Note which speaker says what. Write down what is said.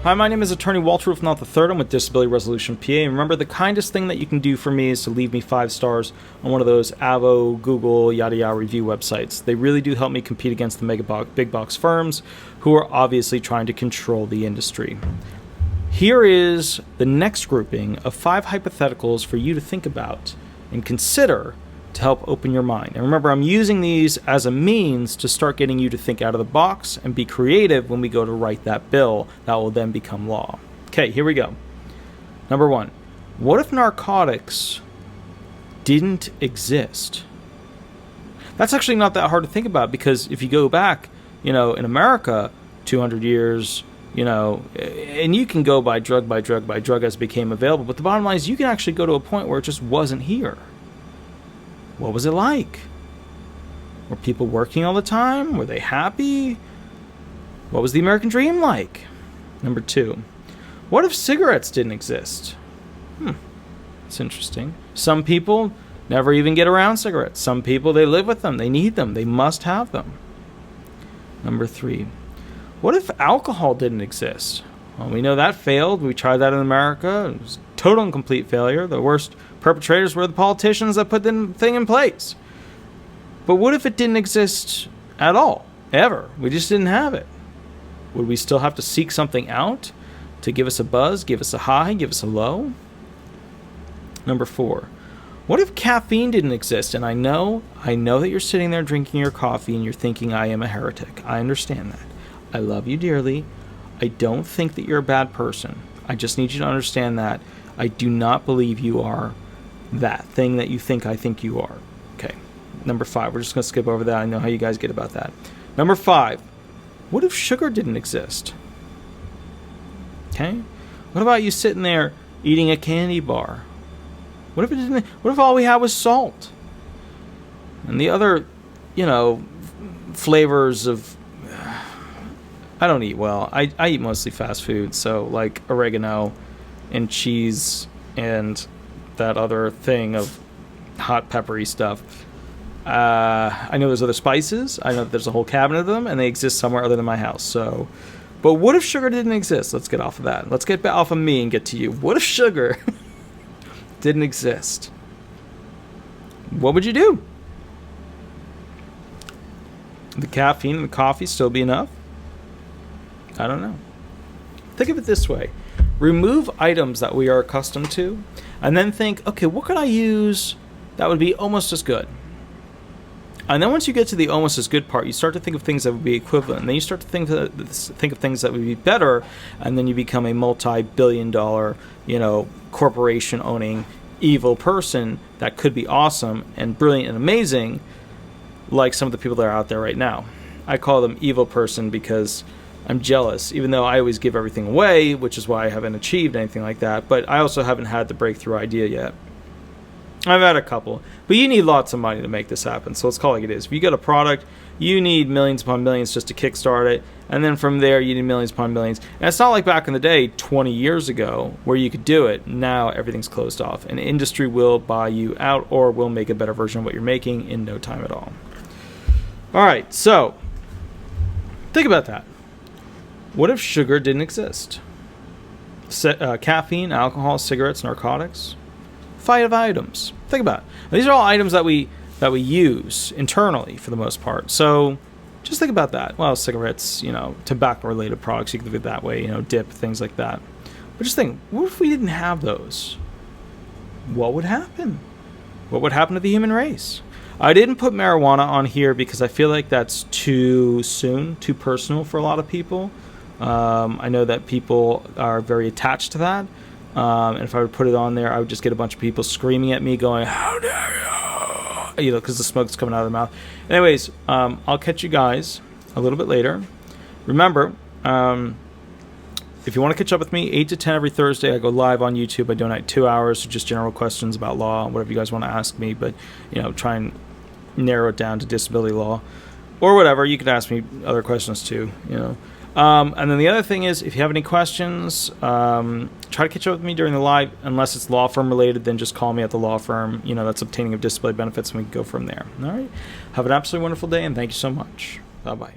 Speaker 1: Hi, my name is Attorney Walter Rufnaut III. I'm with Disability Resolution PA. And remember, the kindest thing that you can do for me is to leave me 5 stars on one of those Avo, Google, yada yada review websites. They really do help me compete against the big box firms who are obviously trying to control the industry. Here is the next grouping of 5 hypotheticals for you to think about and consider to help open your mind. And remember, I'm using these as a means to start getting you to think out of the box and be creative when we go to write that bill that will then become law. Okay, here we go. Number 1, what if narcotics didn't exist? That's actually not that hard to think about, because if you go back, in America, 200 years, and you can go by drug as it became available, but the bottom line is you can actually go to a point where it just wasn't here. What was it like? Were people working all the time? Were they happy? What was the American dream like? Number 2, what if cigarettes didn't exist? It's interesting. Some people never even get around cigarettes. Some people, they live with them. They need them. They must have them. Number 3, what if alcohol didn't exist? Well, we know that failed. We tried that in America. It was total and complete failure. The worst perpetrators were the politicians that put the thing in place. But what if it didn't exist at all? Ever? We just didn't have it. Would we still have to seek something out to give us a buzz, give us a high, give us a low? Number 4, what if caffeine didn't exist? And I know that you're sitting there drinking your coffee and you're thinking I am a heretic. I understand that. I love you dearly. I don't think that you're a bad person. I just need you to understand that I do not believe you are that thing that you think I think you are. Okay. Number 5. We're just going to skip over that. I know how you guys get about that. Number 5. What if sugar didn't exist? Okay. What about you sitting there eating a candy bar? What if it didn't? What if all we had was salt? And the other, flavors of... I don't eat well. I eat mostly fast food, so like oregano and cheese and that other thing of hot peppery stuff. I know there's other spices. I know that there's a whole cabinet of them, and they exist somewhere other than my house. So, but what if sugar didn't exist? Let's get off of that. Let's get off of me and get to you. What if sugar didn't exist? What would you do? The caffeine and the coffee still be enough? I don't know. Think of it this way. Remove items that we are accustomed to, and then think, okay, what could I use that would be almost as good? And then once you get to the almost as good part, you start to think of things that would be equivalent. And then you start to think of things that would be better, and then you become a multi-billion-dollar, corporation-owning evil person that could be awesome and brilliant and amazing, like some of the people that are out there right now. I call them evil person because I'm jealous, even though I always give everything away, which is why I haven't achieved anything like that. But I also haven't had the breakthrough idea yet. I've had a couple. But you need lots of money to make this happen, so let's call it like it is. If you get a product, you need millions upon millions just to kickstart it. And then from there, you need millions upon millions. And it's not like back in the day, 20 years ago, where you could do it. Now everything's closed off. And industry will buy you out or will make a better version of what you're making in no time at all. All right, so think about that. What if sugar didn't exist? Caffeine, alcohol, cigarettes, narcotics. 5 items. Think about it. These are all items that we use internally for the most part. So just think about that. Well, cigarettes, tobacco-related products, you can think of it that way, dip, things like that. But just think, what if we didn't have those? What would happen? What would happen to the human race? I didn't put marijuana on here because I feel like that's too soon, too personal for a lot of people. I know that people are very attached to that. And if I would put it on there, I would just get a bunch of people screaming at me going, how dare you? Because the smoke's coming out of their mouth. Anyways, I'll catch you guys a little bit later. Remember, if you want to catch up with me, 8 to 10 every Thursday, I go live on YouTube. I donate 2 hours to just general questions about law, whatever you guys want to ask me, but, try and narrow it down to disability law or whatever. You can ask me other questions too, And then the other thing is, if you have any questions, try to catch up with me during the live. Unless it's law firm related, then just call me at the law firm. That's obtaining of disability benefits, and we can go from there. All right. Have an absolutely wonderful day, and thank you so much. Bye-bye.